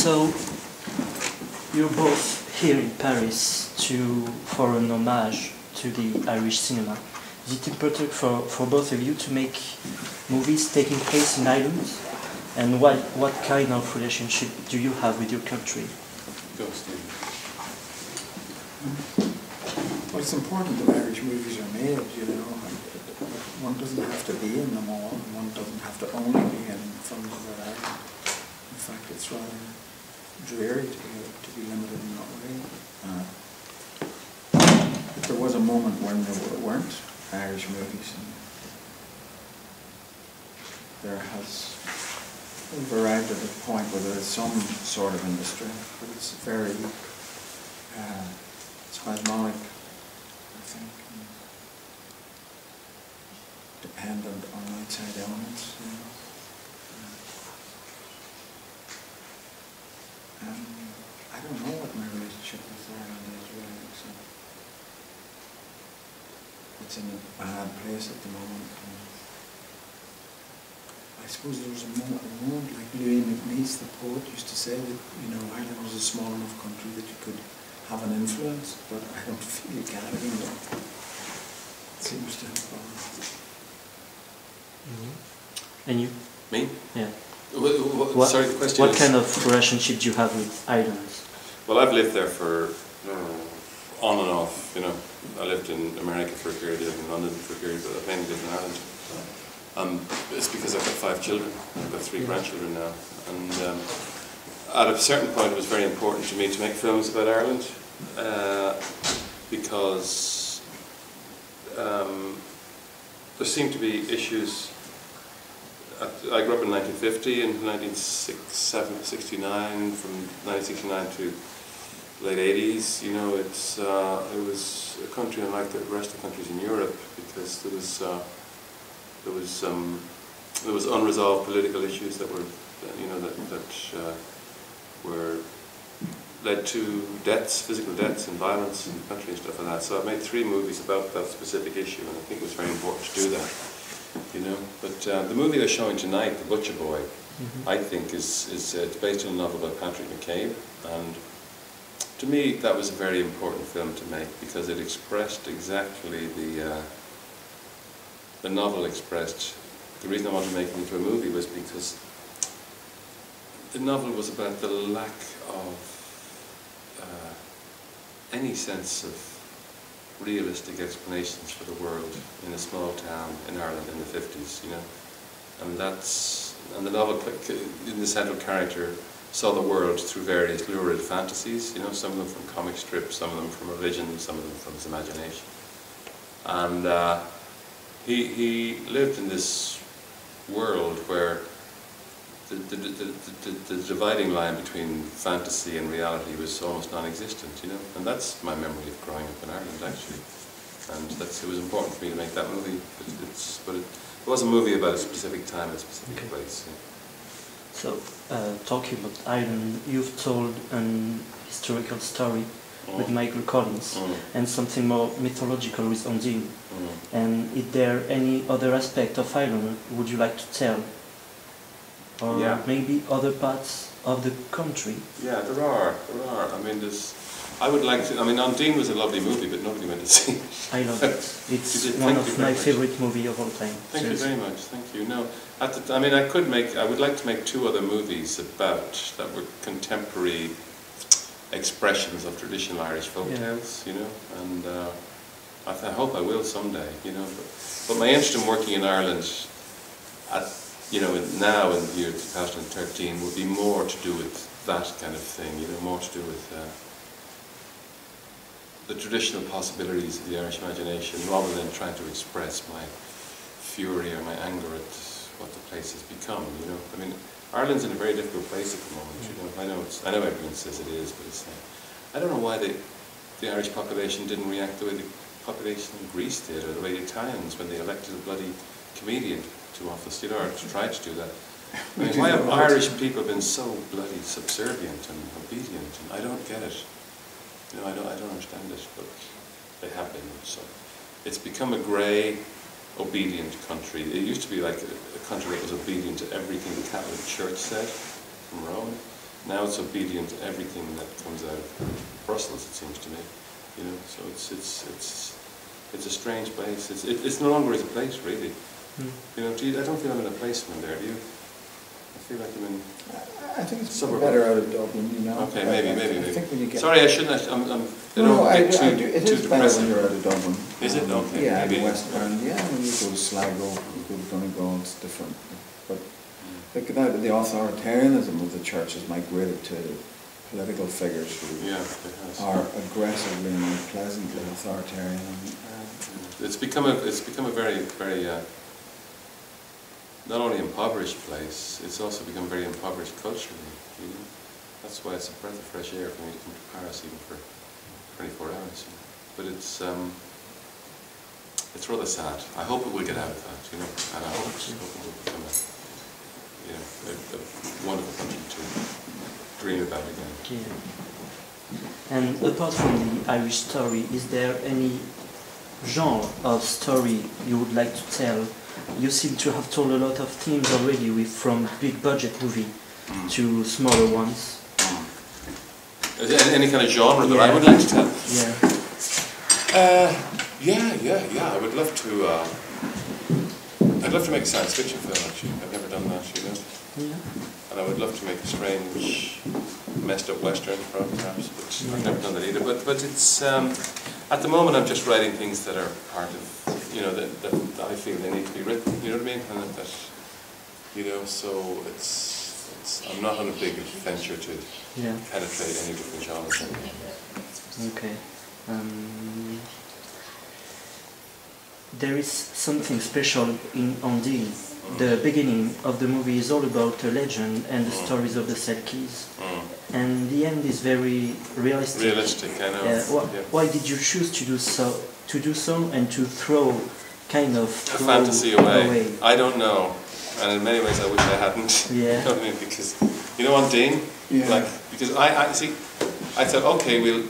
So, you're both here in Paris for an homage to the Irish cinema. Is it important for both of you to make movies taking place in Ireland? And what kind of relationship do you have with your country? Go, Steve. Well, it's important that Irish movies are made, you know. One doesn't have to be in them all, and one doesn't have to only be in films about Ireland. In fact, it's rather dreary to be limited in that way. But there was a moment when there weren't Irish movies, and we've arrived at a point where there is some sort of industry, but it's very spasmodic, I think, and dependent on outside elements, you know. I don't know what my relationship with Ireland is really, except it's in a bad place at the moment. I suppose there was a moment like Louis MacNeice, the poet, used to say that, you know, Ireland was a small enough country that you could have an influence, but I don't feel you can anymore. It seems to have gone. And you? Me? Yeah. Sorry, the question What is, kind of relationship do you have with Ireland? well, I've lived there for on and off, you know. I lived in America for a period, I lived in London for a period, but I mainly lived in Ireland. It's because I've got 5 children. I've got 3 grandchildren now. And at a certain point it was very important to me to make films about Ireland because there seemed to be issues. I grew up in 1950 and 1969, from 1969 to late 80s. You know, it was a country unlike the rest of the countries in Europe because there was unresolved political issues that were, you know, that were led to deaths, physical deaths and violence in the country and stuff like that. So I made 3 movies about that specific issue, and I think it was very important to do that. You know, but the movie they're showing tonight, The Butcher Boy, I think is it's based on a novel by Patrick McCabe, and to me that was a very important film to make because it expressed exactly the novel expressed. The reason I wanted to make it into a movie was because the novel was about the lack of any sense of realistic explanations for the world in a small town in Ireland in the 50s, you know, and the novel, in the central character, saw the world through various lurid fantasies, you know, some of them from comic strips, some of them from religion, some of them from his imagination, and he lived in this world where the dividing line between fantasy and reality was almost non-existent, you know, and that's my memory of growing up in Ireland, actually. And it was important for me to make that movie, but it was a movie about a specific time, a specific place. Yeah. So, talking about Ireland, you've told an historical story with Michael Collins and something more mythological with Undine. And is there any other aspect of Ireland would you like to tell? Or maybe other parts of the country? Yeah, there are. I mean, I would like to. I mean, Undine was a lovely movie, but nobody went to see it. I love it. It's one of my favorite movies of all time. Thank you very much. Thank you. No, I mean, I would like to make 2 other movies that were contemporary expressions of traditional Irish folk tales. You know, and I hope I will someday. You know, but my interest in working in Ireland now in the year 2013 would be more to do with that kind of thing, you know, more to do with the traditional possibilities of the Irish imagination, rather than trying to express my fury or my anger at what the place has become, you know. I mean, Ireland's in a very difficult place at the moment, you know. I know everyone says it is, but it's I don't know why the Irish population didn't react the way the population in Greece did, or the way the Italians when they elected a bloody comedian to office, you know, or tried to do that. I mean, why have Irish people been so bloody subservient and obedient? And I don't get it. You know, I don't understand it, but they have been. So it's become a grey, obedient country. It used to be like a country that was obedient to everything the Catholic Church said from Rome. now it's obedient to everything that comes out of Brussels, it seems to me. You know, so it's a strange place. It's no longer as a place, really. You know, I don't feel I'm in a placement there, do you? I feel like I'm in. I think it's better out of Dublin, you know. Okay, maybe. I think when you get. Sorry, I shouldn't. I do. It is better when you're out of Dublin. Is it? Okay. Yeah, maybe. in West Ireland. Yeah, when you go to Sligo, you go to Donegal, it's different. But like the authoritarianism of the church has migrated to political figures who are aggressively and unpleasantly authoritarian. It's become a very not only impoverished place, it's also become very impoverished culturally. You know? That's why it's a breath of fresh air for me to come to Paris even for 24 hours. You know? But it's rather sad. I hope it will get out of that, you know, and I hope it will become a wonderful country to dream about again. Yeah. And apart from the Irish story, is there any genre of story you would like to tell? You seem to have told a lot of themes already, from big budget movie to smaller ones. Is there any kind of genre that I would like to tell? Yeah. I would love to. I'd love to make a science fiction film. Actually, I've never done that. You know. Yeah. And I would love to make a strange, messed up western, perhaps. But I've never done that either. But it's at the moment I'm just writing things that are part of. You know, that I feel they need to be written, you know what I mean? And that, you know, so I'm not on a big venture to penetrate any different genres. Okay. There is something special in Ondine. The beginning of the movie is all about a legend and the stories of the Selkies. And the end is very realistic. Realistic, I know. Why did you choose to do so and to throw a fantasy away? I don't know, and in many ways I wish I hadn't. Yeah. You know what I mean? Because you know, on Dean, because I see, I thought, okay, we'll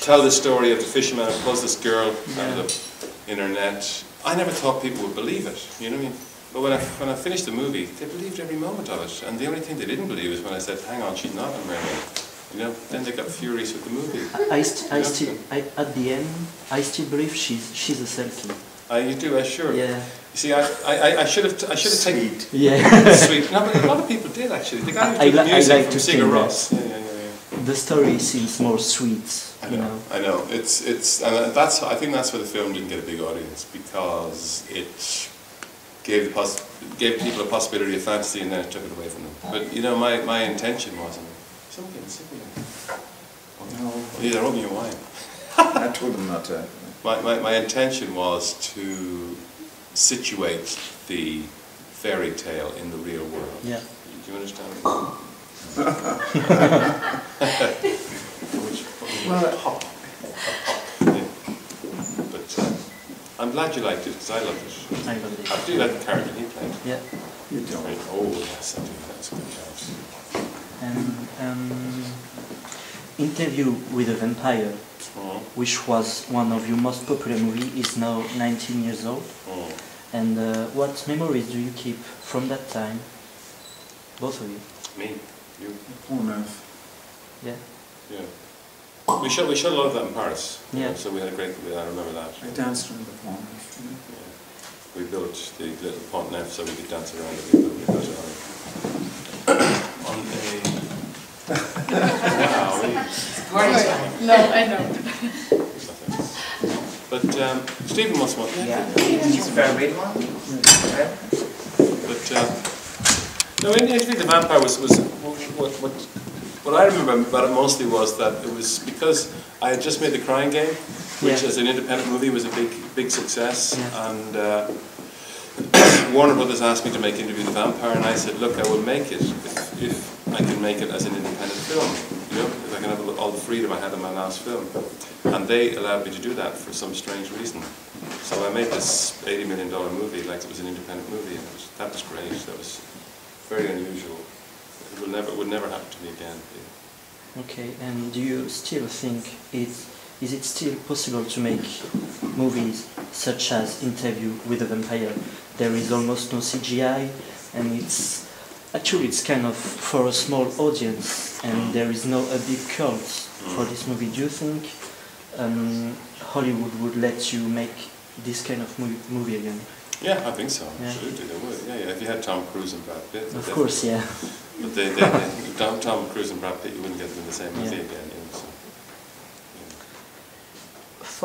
tell the story of the fisherman who pulls this girl out of the internet. I never thought people would believe it. You know what I mean? But when I finished the movie, they believed every moment of it, and the only thing they didn't believe is when I said, "Hang on, she's not a mermaid." You know, then they got furious with the movie. At the end, I still believe she's a Selkie. You do, sure. Yeah. You see, I should have taken. Yeah. Sweet. No, but a lot of people did actually. The guy who did the music from Sigur Rós. Yeah. The story seems more sweet. I know. It's and I think that's why the film didn't get a big audience, because it gave people a possibility of fantasy and then it took it away from them. But you know, my intention was. Something similar. No. Yeah, they're opening your wine. I told them not to. My intention was to situate the fairy tale in the real world. Yeah. Do you understand? But I'm glad you liked it, because I loved it. I loved it. I do like the character he played. Yeah. You don't. Oh yes, I do. That's a good choice. Interview with a Vampire, which was one of your most popular movies, is now 19 years old. And what memories do you keep from that time? Both of you. Me? You? Cloneweb. Yeah. Yeah. We shot a lot of that in Paris. Yeah. So we had a great. I remember that. I danced around the Cloneweb. Yeah. We built the little Pont Neuf so we could dance around it. We built it on a. No, I don't. But Stephen must want. Yeah. He's a very big one. But no, actually, the Vampire was what I remember about it mostly was that it was because I had just made The Crying Game, which as an independent movie was a big success, and Warner Brothers asked me to make Interview with the Vampire, and I said, look, I will make it if I can make it as an independent film, you know, if I can have all the freedom I had in my last film. And they allowed me to do that for some strange reason. So I made this $80 million movie like it was an independent movie, and that was great. That was very unusual. It would never happen to me again. Okay, and do you still think is it still possible to make movies such as Interview with a Vampire? There is almost no CGI, and it's Actually, it's kind of for a small audience, and there is no a big cult for this movie. Do you think Hollywood would let you make this kind of movie again? Yeah, I think so. Yeah. Absolutely, they would. Yeah, yeah. If you had Tom Cruise and Brad Pitt. Of course, yeah. But Tom Cruise and Brad Pitt, you wouldn't get them in the same movie again. You know, so,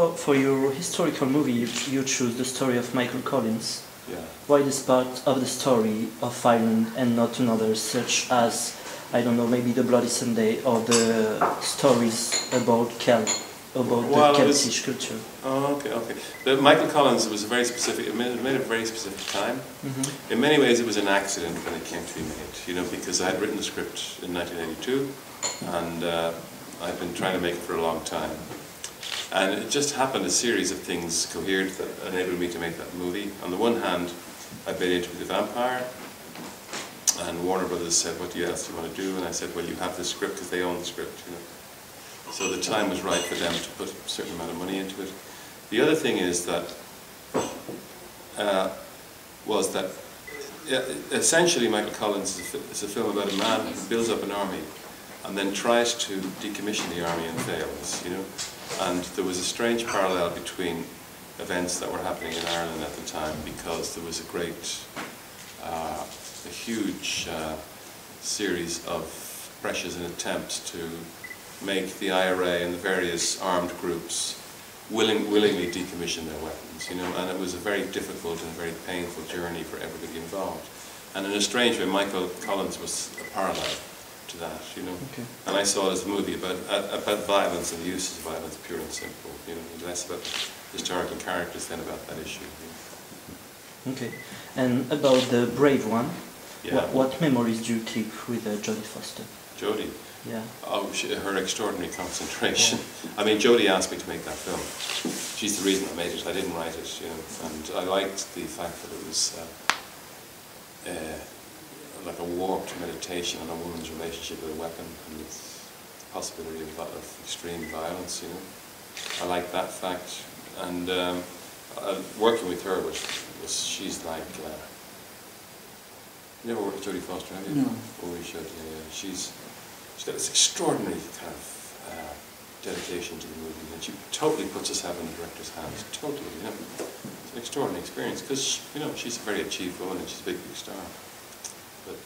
yeah. For your historical movie, you choose the story of Michael Collins. Yeah. Why this part of the story of Ireland and not another, such as, I don't know, maybe the Bloody Sunday or the stories about the Celtic culture? Oh, okay, okay. The Michael Collins was a very specific, it made a very specific time. Mm-hmm. In many ways it was an accident when it came to be made, you know, because I had written the script in 1982 and I'd been trying to make it for a long time. And it just happened, a series of things cohered that enabled me to make that movie. On the one hand, I'd been Interview with the Vampire, and Warner Brothers said, what else do you want to do? And I said, well, you have the script, because they own the script, you know. So the time was right for them to put a certain amount of money into it. The other thing is that, essentially Michael Collins is a film about a man who builds up an army and then tries to decommission the army and fails, you know. And there was a strange parallel between events that were happening in Ireland at the time, because there was a huge series of pressures and attempts to make the IRA and the various armed groups willingly decommission their weapons, you know, and it was a very difficult and very painful journey for everybody involved. And in a strange way, Michael Collins was a parallel to that, you know. Okay. And I saw it as a movie about violence and the uses of violence, pure and simple, you know, less about historical characters than about that issue. You know. Okay. And about the brave one, yeah. What memories do you keep with Jodie Foster? Jodie? Yeah. Oh, her extraordinary concentration. Yeah. I mean, Jodie asked me to make that film. She's the reason I made it. I didn't write it, you know, and I liked the fact that it was like a warped meditation on a woman's relationship with a weapon and its possibility of extreme violence, you know. I like that fact, and working with her she's like, you never worked with Jodie Foster, have you? No. Oh, you should, yeah. She's got this extraordinary kind of dedication to the movie, and she totally puts herself in the director's hands, totally, you know. It's an extraordinary experience, because, you know, she's a very achieved woman and she's a big star. But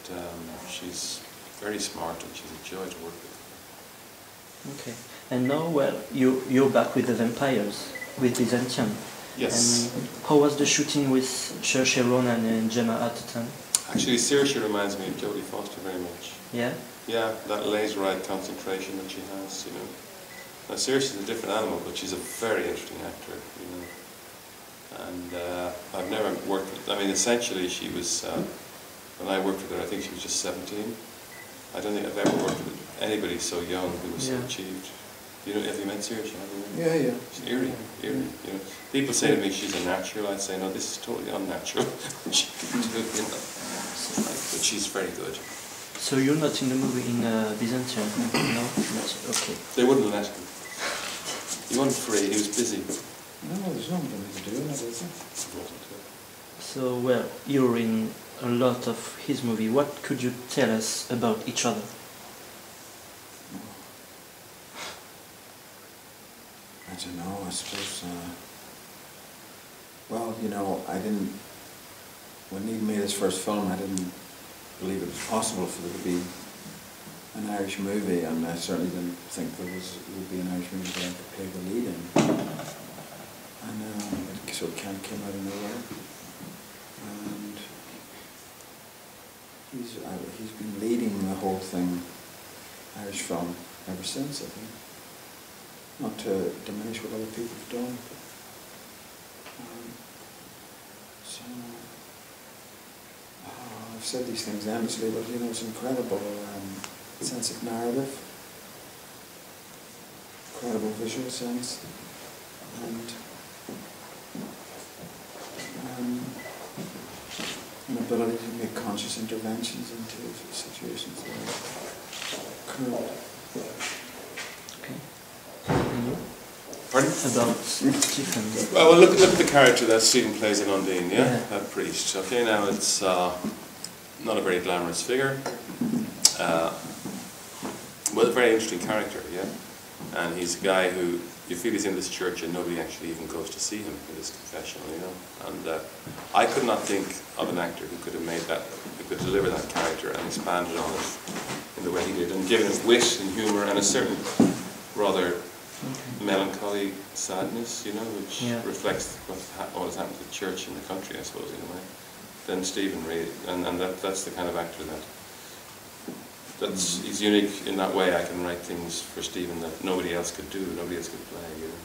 she's very smart and she's a joy to work with. Okay. And now, well, you're back with the vampires, with Byzantium. Yes. And how was the shooting with Saoirse Ronan and Gemma Arterton? Actually, Saoirse reminds me of Jodie Foster very much. Yeah? Yeah, that laser-eyed concentration that she has, you know. Now, Saoirse is a different animal, but she's a very interesting actor, you know. And I've never worked with, I mean, essentially she was... when I worked with her, I think she was just 17. I don't think I've ever worked with anybody so young who was so achieved. You know, have you met Saoirse? Yeah, yeah. She's eerie. You know, people say to me she's a natural. I say no, this is totally unnatural. She can do it, you know. But she's very good. So you're not in the movie in Byzantium? No, not okay. They wouldn't let him. He wasn't free. He was busy. No, there's nothing to do in it, is there? So, well, you're in a lot of his movie. What could you tell us about each other? I don't know, I suppose, well, you know, when he made his first film, I didn't believe it was possible for there to be an Irish movie, and I certainly didn't think there would be an Irish movie that I could play the lead in. And it sort of kind of came out of nowhere. And he's been leading the whole thing, Irish film, ever since, I think. Not to diminish what other people have done, but I've said these things endlessly, but you know, it's incredible sense of narrative, incredible visual sense, and an ability to make conscious interventions into situations that are occurred. Pardon? About Stephen. Well, look at the character that Stephen plays in Undine, yeah? That priest. Okay, now it's not a very glamorous figure. Well, a very interesting character, yeah. And he's a guy who, you feel he's in this church and nobody actually even goes to see him in this confessional, you know. And I could not think of an actor who could have made that, who could deliver that character and expanded on it in the way he did, and given it wit and humour and a certain rather melancholy sadness, you know, which reflects what has happened to the church and the country, I suppose, in a way. Then Stephen really, and that's the kind of actor he's unique in that way. I can write things for Stephen that nobody else could do, nobody else could play, you know.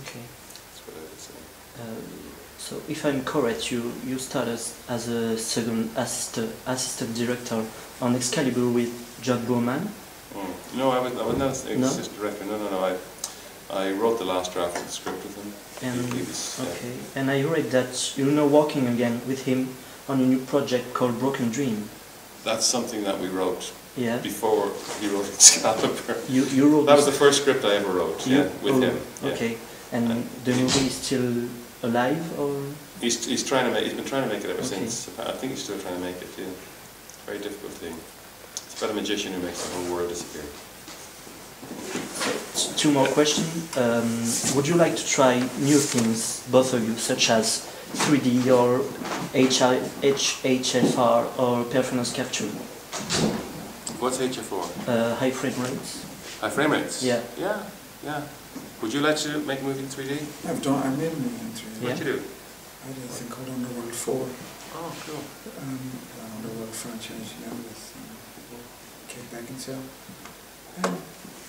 Okay. That's what I would say. So if I'm correct, you started as a second assistant director on Excalibur with John Bowman. No, I was not an assistant director. No. I wrote the last draft of the script with him. And he was, okay. And I read that you're now working again with him on a new project called Broken Dream. That's something that we wrote before he wrote Excalibur. You wrote that was the first script I ever wrote. With him. Yeah. Okay. And the movie is still alive, or he's been trying to make it ever since. I think he's still trying to make it. Yeah. Very difficult thing. It's about a magician who makes the whole world disappear. So, 2 more questions. Would you like to try new things, both of you, such as 3D or HFR or performance capture? What's HFR? High frame rates. High frame rates? Yeah. Yeah. Would you like to make a movie in 3D? I made a movie in 3D. What'd you do? I did a thing called Underworld 4. Oh, cool. An Underworld franchise, you know, with Kate Beckinsale.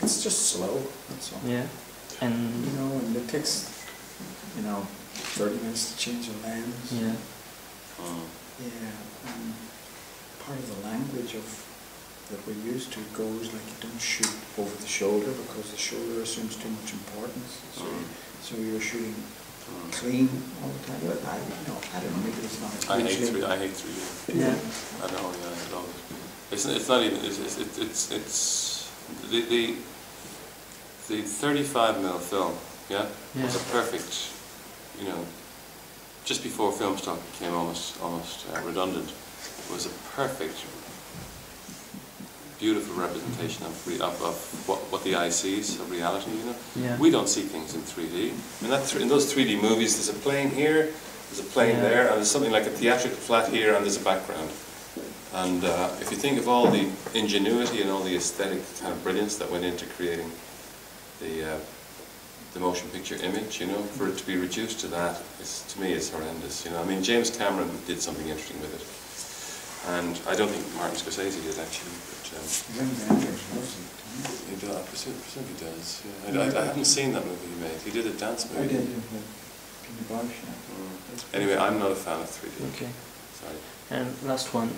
It's just slow, that's all. Yeah. And you know, and it takes, 30 minutes to change a lens. Yeah. Yeah. And part of the language that we're used to goes like you don't shoot over the shoulder because the shoulder assumes too much importance. So you're shooting clean all the time. But I don't know, maybe it's not. I hate 3D. Yeah. I know, yeah, I love it. It's not even, it's the 35mm film, was a perfect, just before film stock became almost redundant, it was a perfect, beautiful representation of what the eye sees, of reality, Yeah. We don't see things in 3D. In those 3D movies, there's a plane here, there's a plane there, and there's something like a theatrical flat here, and there's a background. And if you think of all the ingenuity and all the aesthetic kind of brilliance that went into creating the motion picture image, for it to be reduced to that, to me, is horrendous. I mean, James Cameron did something interesting with it, and I don't think Martin Scorsese did actually. But, he does. I presume he does. Yeah. I haven't seen that movie he made. He did a dance movie. I did. Anyway, I'm not a fan of 3D. Okay. Sorry. And last one.